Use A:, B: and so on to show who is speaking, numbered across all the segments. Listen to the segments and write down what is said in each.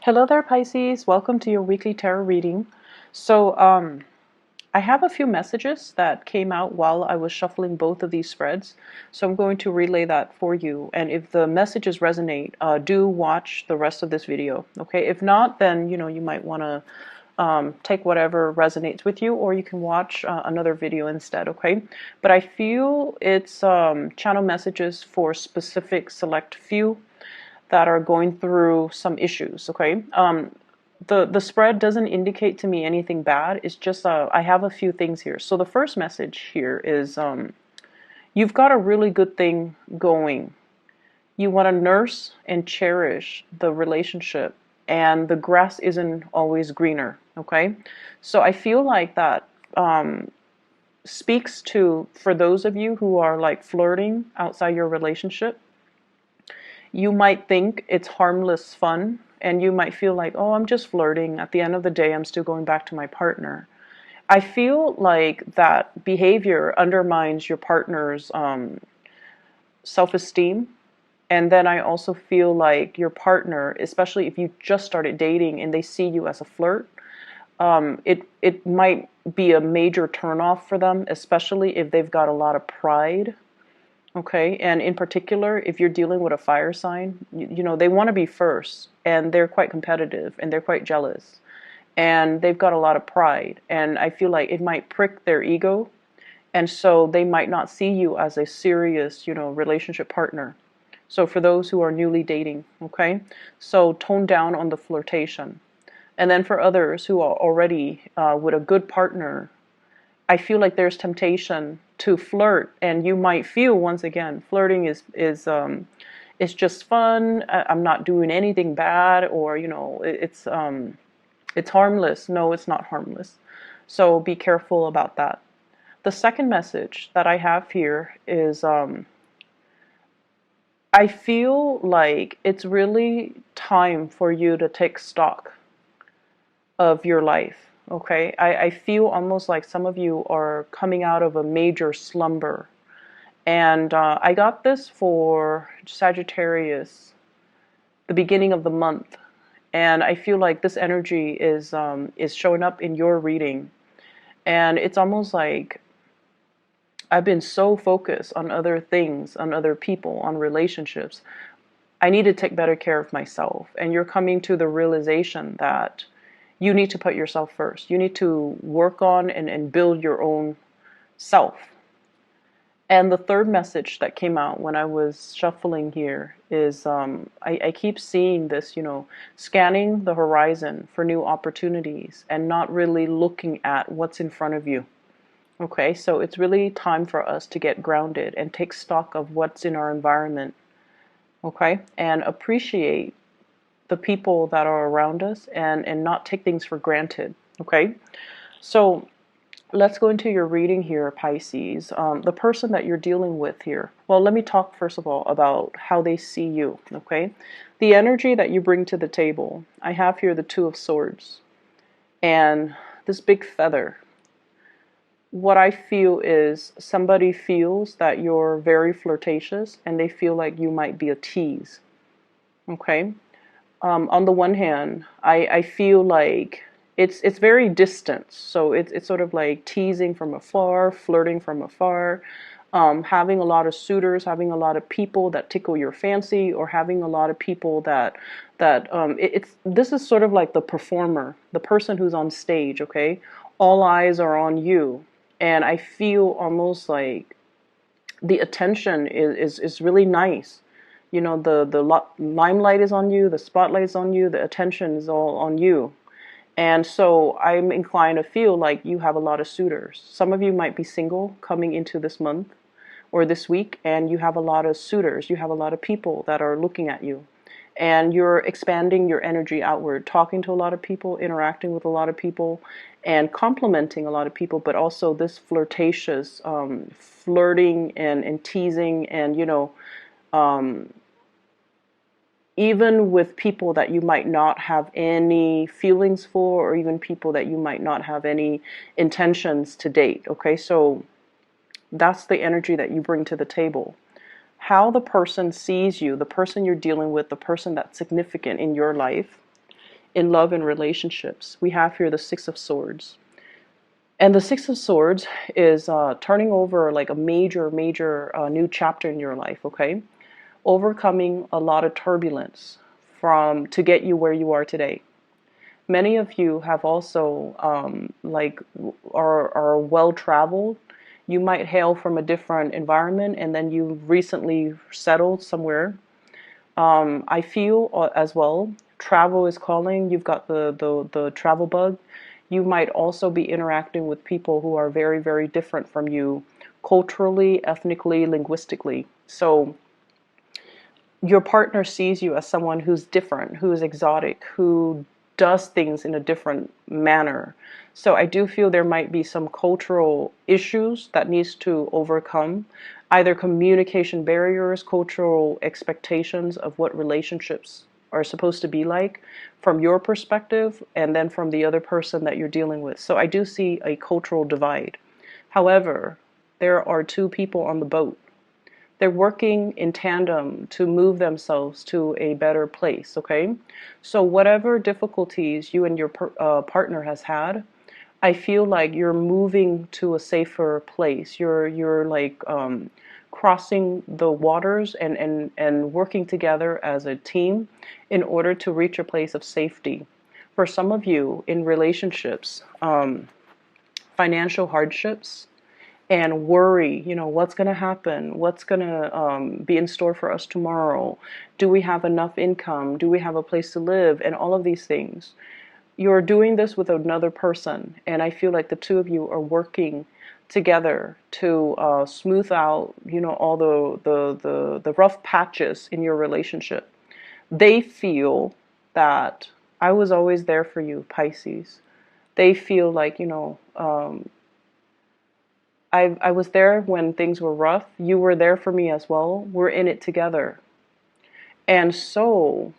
A: Hello there, Pisces. Welcome to your weekly tarot reading. So, I have a few messages that came out while I was shuffling both of these spreads. So I'm going to relay that for you. And if the messages resonate, do watch the rest of this video. Okay. If not, then, you might want to take whatever resonates with you, or you can watch another video instead. Okay. But I feel it's channel messages for specific select few that are going through some issues. Okay. The spread doesn't indicate to me anything bad. It's just I have a few things here. So the first message here is you've got a really good thing going. You want to nurse and cherish the relationship, and the grass isn't always greener. Okay. So I feel like that speaks to, for those of you who are like flirting outside your relationship. You might think it's harmless fun, and you might feel like, oh, I'm just flirting. At the end of the day, I'm still going back to my partner. I feel like that behavior undermines your partner's self-esteem. And then I also feel like your partner, especially if you just started dating and they see you as a flirt, it might be a major turnoff for them, especially if they've got a lot of pride. Okay, and in particular, if you're dealing with a fire sign, they want to be first, and they're quite competitive, and they're quite jealous, and they've got a lot of pride, and I feel like it might prick their ego, and so they might not see you as a serious, relationship partner. So for those who are newly dating, okay, so tone down on the flirtation. And then for others who are already with a good partner, I feel like there's temptation to flirt, and you might feel, once again, flirting is just fun. I'm not doing anything bad, or it's harmless. No, it's not harmless. So be careful about that. The second message that I have here is I feel like it's really time for you to take stock of your life. Okay, I feel almost like some of you are coming out of a major slumber, and I got this for Sagittarius, the beginning of the month, and I feel like this energy is showing up in your reading, and it's almost like I've been so focused on other things, on other people, on relationships. I need to take better care of myself, and you're coming to the realization that you need to put yourself first. You need to work on and build your own self. And the third message that came out when I was shuffling here is I keep seeing this, scanning the horizon for new opportunities and not really looking at what's in front of you. Okay, so it's really time for us to get grounded and take stock of what's in our environment. Okay, and appreciate the people that are around us, and not take things for granted. Okay, so let's go into your reading here, Pisces. The person that you're dealing with here, well, let me talk first of all about how they see you. Okay, the energy that you bring to the table. I have here the Two of Swords and this big feather. What I feel is somebody feels that you're very flirtatious, and they feel like you might be a tease. Okay, on the one hand, I feel like it's very distant. So it's sort of like teasing from afar, flirting from afar, having a lot of suitors, having a lot of people that tickle your fancy, or having a lot of people it's this is sort of like the performer, the person who's on stage. Okay, all eyes are on you, and I feel almost like the attention is really nice. The limelight is on you, the spotlight is on you, the attention is all on you. And so I'm inclined to feel like you have a lot of suitors. Some of you might be single coming into this month or this week, and you have a lot of suitors. You have a lot of people that are looking at you. And you're expanding your energy outward, talking to a lot of people, interacting with a lot of people, and complimenting a lot of people, but also this flirtatious flirting and teasing, and even with people that you might not have any feelings for, or even people that you might not have any intentions to date. Okay, so that's the energy that you bring to the table. How the person sees you, the person you're dealing with, the person that's significant in your life, in love and relationships, we have here the Six of Swords. And the Six of Swords is turning over like a major new chapter in your life, okay? Overcoming a lot of turbulence from to get you where you are today. Many of you have also are well traveled. You might hail from a different environment, and then you recently settled somewhere. I feel as well, travel is calling. You've got the travel bug. You might also be interacting with people who are very different from you culturally, ethnically, linguistically. So your partner sees you as someone who's different, who is exotic, who does things in a different manner. So I do feel there might be some cultural issues that needs to overcome, either communication barriers, cultural expectations of what relationships are supposed to be like from your perspective, and then from the other person that you're dealing with. So I do see a cultural divide. However, there are two people on the boat. They're working in tandem to move themselves to a better place, okay? So whatever difficulties you and your partner has had, I feel like you're moving to a safer place. You're like crossing the waters and working together as a team in order to reach a place of safety. For some of you in relationships, financial hardships, and worry, what's going to happen? What's going to be in store for us tomorrow? Do we have enough income? Do we have a place to live? And all of these things. You're doing this with another person, and I feel like the two of you are working together to smooth out, all the rough patches in your relationship. They feel that I was always there for you, Pisces. They feel like, I was there when things were rough. You were there for me as well. We're in it together. And so,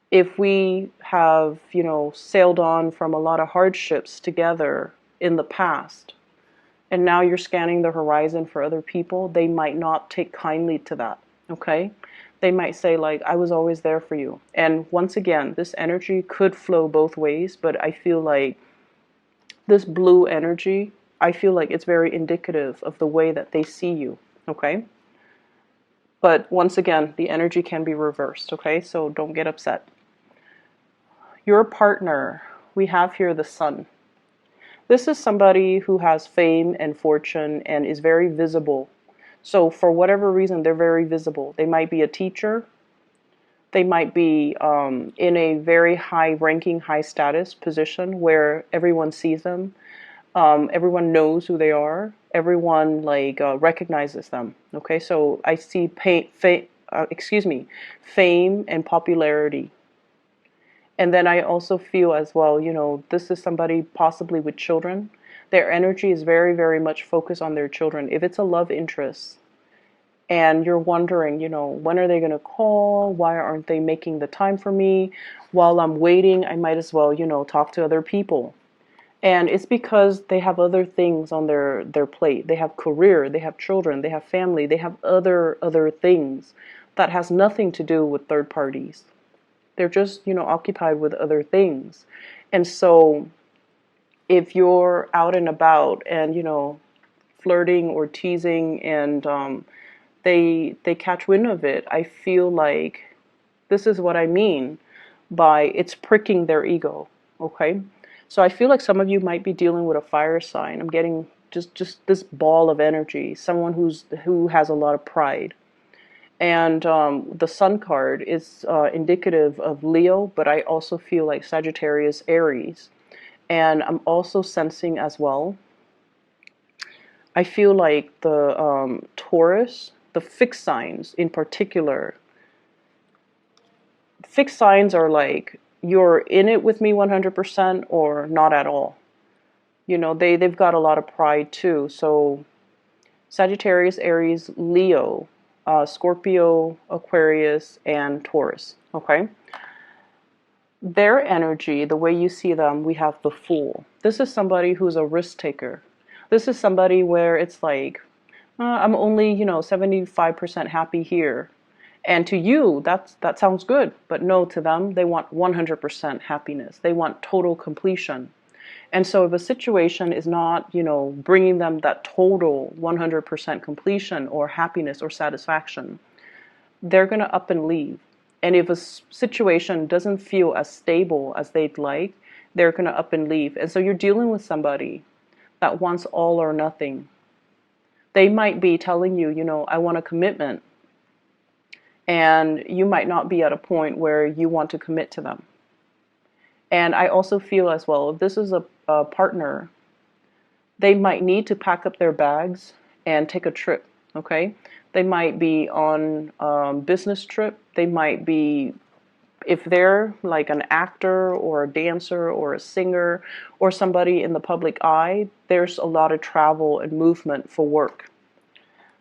A: if we have, sailed on from a lot of hardships together in the past, and now you're scanning the horizon for other people, they might not take kindly to that, okay? They might say, like, I was always there for you. And once again, this energy could flow both ways, but I feel like this blue energy, I feel like it's very indicative of the way that they see you, okay? But once again, the energy can be reversed, okay? So don't get upset. Your partner, we have here the Sun. This is somebody who has fame and fortune and is very visible. So for whatever reason, they're very visible. They might be a teacher. They might be in a very high-ranking, high-status position where everyone sees them. Everyone knows who they are. Everyone recognizes them. Okay, so I see fame and popularity. And then I also feel as well, this is somebody possibly with children. Their energy is very much focused on their children. If it's a love interest and you're wondering, when are they going to call? Why aren't they making the time for me? While I'm waiting, I might as well, talk to other people. And it's because they have other things on their plate. They have career, they have children, they have family, they have other things that has nothing to do with third parties. They're just, occupied with other things. And so if you're out and about and, flirting or teasing and they catch wind of it, I feel like this is what I mean by it's pricking their ego, okay? So I feel like some of you might be dealing with a fire sign. I'm getting just this ball of energy, someone who has a lot of pride. And the Sun card is indicative of Leo, but I also feel like Sagittarius, Aries. And I'm also sensing as well, I feel like the Taurus, the fixed signs in particular. Fixed signs are like, you're in it with me 100% or not at all. They've got a lot of pride too. So Sagittarius, Aries, Leo, Scorpio, Aquarius, and Taurus, okay? Their energy, the way you see them, we have the Fool. This is somebody who's a risk taker. This is somebody where it's like, I'm only, 75% happy here. And to you, that sounds good, but no, to them, they want 100% happiness. They want total completion. And so if a situation is not, bringing them that total 100% completion or happiness or satisfaction, they're going to up and leave. And if a situation doesn't feel as stable as they'd like, they're going to up and leave. And so you're dealing with somebody that wants all or nothing. They might be telling you, I want a commitment. And you might not be at a point where you want to commit to them. And I also feel as well, if this is a partner, they might need to pack up their bags and take a trip, okay? They might be on a business trip. They might be, if they're like an actor or a dancer or a singer or somebody in the public eye, there's a lot of travel and movement for work.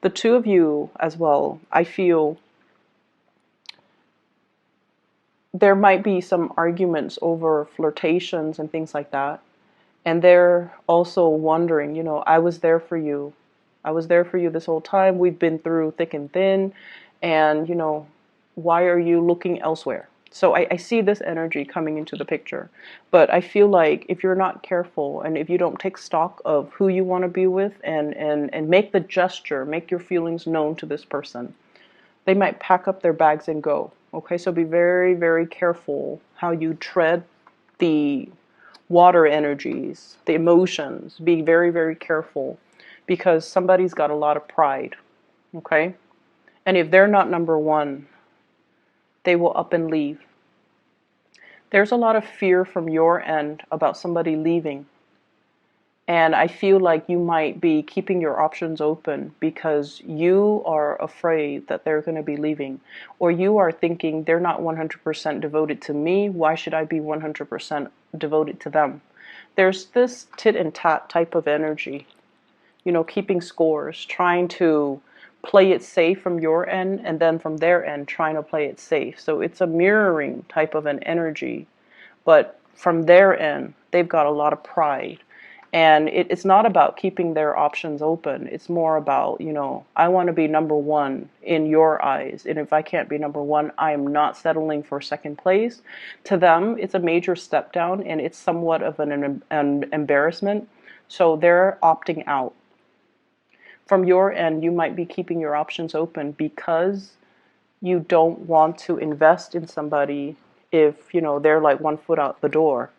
A: The two of you as well, I feel there might be some arguments over flirtations and things like that. And they're also wondering, I was there for you. I was there for you this whole time. We've been through thick and thin. And, why are you looking elsewhere? So I see this energy coming into the picture. But I feel like if you're not careful and if you don't take stock of who you want to be with and make the gesture, make your feelings known to this person, they might pack up their bags and go. Okay, so be very, very careful how you tread the water energies, the emotions. Be very, very careful because somebody's got a lot of pride. Okay? And if they're not number one, they will up and leave. There's a lot of fear from your end about somebody leaving. And I feel like you might be keeping your options open because you are afraid that they're going to be leaving. Or you are thinking they're not 100% devoted to me. Why should I be 100% devoted to them? There's this tit and tat type of energy. Keeping scores, trying to play it safe from your end and then from their end trying to play it safe. So it's a mirroring type of an energy. But from their end, they've got a lot of pride. And it's not about keeping their options open. It's more about, I want to be number one in your eyes. And if I can't be number one, I am not settling for second place. To them, it's a major step down and it's somewhat of an embarrassment. So they're opting out. From your end, you might be keeping your options open because you don't want to invest in somebody if, they're like 1 foot out the door.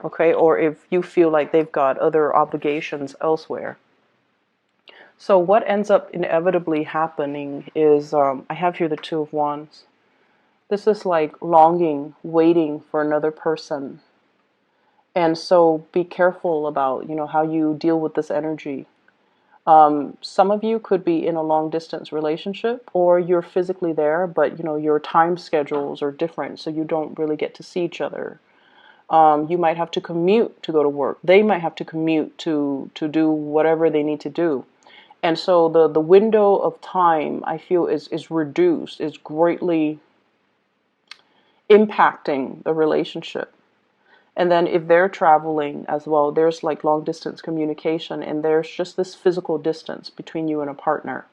A: Okay, or if you feel like they've got other obligations elsewhere. So what ends up inevitably happening is, I have here the Two of Wands. This is like longing, waiting for another person. And so be careful about, how you deal with this energy. Some of you could be in a long distance relationship or you're physically there, but, your time schedules are different, so you don't really get to see each other. You might have to commute to go to work. They might have to commute to do whatever they need to do. And so the window of time, I feel, is reduced, is greatly impacting the relationship. And then if they're traveling as well, there's like long distance communication and there's just this physical distance between you and a partner.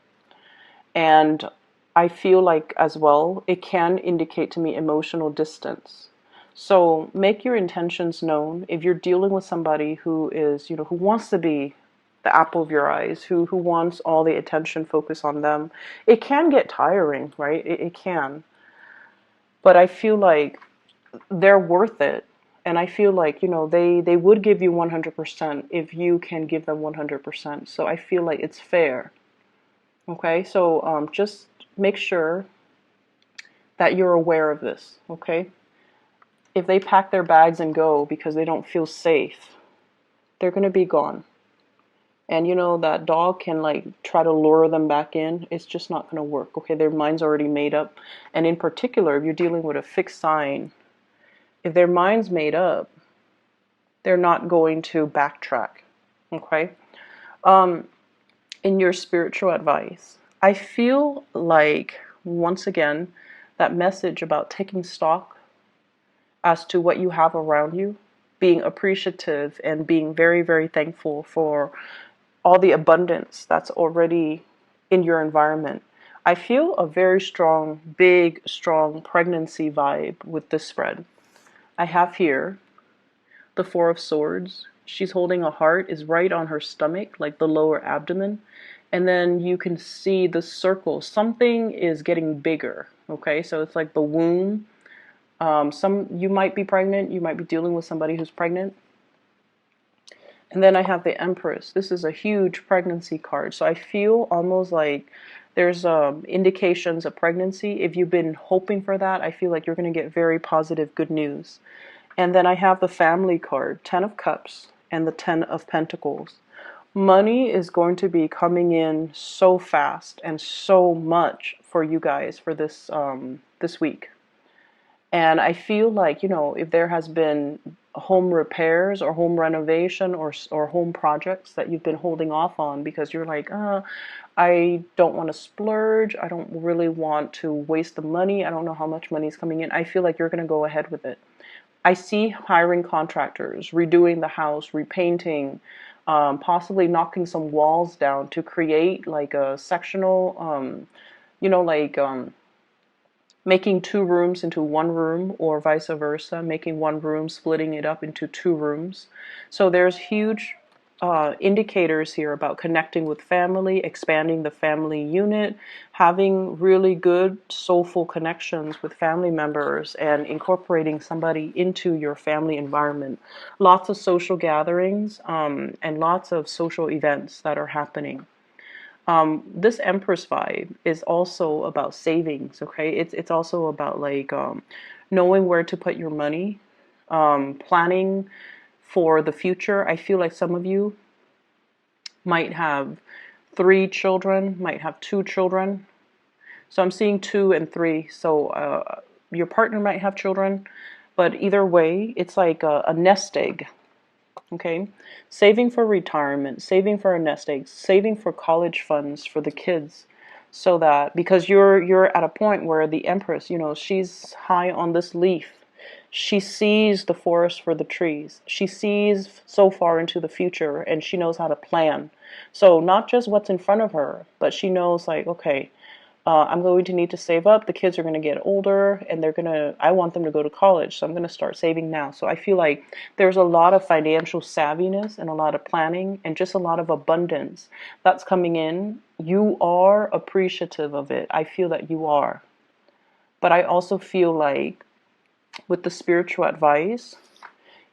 A: And I feel like as well, it can indicate to me emotional distance. So make your intentions known. If you're dealing with somebody who is, who wants to be the apple of your eyes, who wants all the attention focused on them, it can get tiring, right? It can. But I feel like they're worth it. And I feel like, they would give you 100% if you can give them 100%. So I feel like it's fair. Okay, so just make sure that you're aware of this, okay? If they pack their bags and go because they don't feel safe, they're going to be gone. And that dog can like try to lure them back in. It's just not going to work. Okay, their mind's already made up. And in particular, if you're dealing with a fixed sign, if their mind's made up, they're not going to backtrack. Okay? In your spiritual advice, I feel like, once again, that message about taking stock as to what you have around you, being appreciative and being very, very thankful for all the abundance that's already in your environment. I feel a very strong, big, strong pregnancy vibe with this spread. I have here the Four of Swords. She's holding a heart, is right on her stomach, like the lower abdomen. And then you can see the circle. Something is getting bigger. Okay, so it's like the womb. You might be pregnant. You might be dealing with somebody who's pregnant. And then I have the Empress. This is a huge pregnancy card. So I feel almost like there's indications of pregnancy. If you've been hoping for that, I feel like you're going to get very positive, good news. And then I have the Family card, 10 of Cups and the 10 of Pentacles. Money is going to be coming in so fast and so much for you guys for this week. And I feel like, you know, if there has been home repairs or home renovation or home projects that you've been holding off on because you're like, I don't want to splurge. I don't really want to waste the money. I don't know how much money is coming in. I feel like you're going to go ahead with it. I see hiring contractors, redoing the house, repainting, possibly knocking some walls down to create like a sectional, making 2 rooms into 1 room or vice versa, making 1 room, splitting it up into 2 rooms. So there's huge indicators here about connecting with family, expanding the family unit, having really good soulful connections with family members and incorporating somebody into your family environment. Lots of social gatherings and lots of social events that are happening. This Empress vibe is also about savings, okay? It's also about like knowing where to put your money, planning for the future. I feel like some of you might have 3 children, might have 2 children. So I'm seeing 2 and 3. So your partner might have children, but either way, it's like a nest egg. Okay, saving for retirement, saving for a nest egg, saving for college funds for the kids, so that because you're at a point where the Empress, you know, she's high on this leaf. She sees the forest for the trees. She sees so far into the future, and she knows how to plan. So not just what's in front of her, but she knows like, okay, I'm going to need to save up. The kids are going to get older and I want them to go to college. So I'm going to start saving now. So I feel like there's a lot of financial savviness and a lot of planning and just a lot of abundance that's coming in. You are appreciative of it. I feel that you are. But I also feel like with the spiritual advice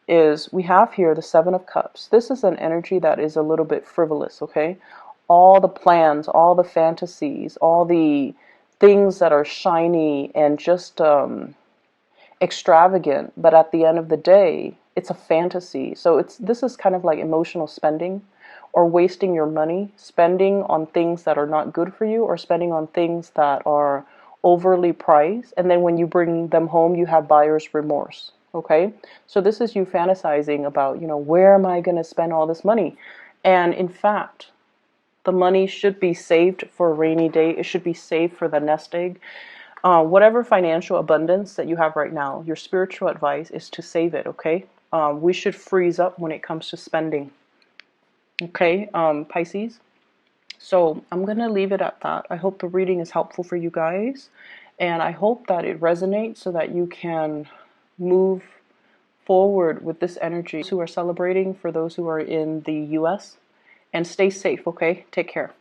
A: is we have here the 7 of Cups. This is an energy that is a little bit frivolous, okay? All the plans, all the fantasies, all the things that are shiny and just extravagant, but at the end of the day, it's a fantasy. So this is kind of like emotional spending or wasting your money, spending on things that are not good for you or spending on things that are overly priced. And then when you bring them home, you have buyer's remorse. Okay? So this is you fantasizing about, you know, where am I going to spend all this money? And in fact, the money should be saved for a rainy day. It should be saved for the nest egg. Whatever financial abundance that you have right now, your spiritual advice is to save it, okay? We should freeze up when it comes to spending. Okay, Pisces? So I'm going to leave it at that. I hope the reading is helpful for you guys. And I hope that it resonates so that you can move forward with this energy. Who are celebrating, for those who are in the US. And stay safe, okay? Take care.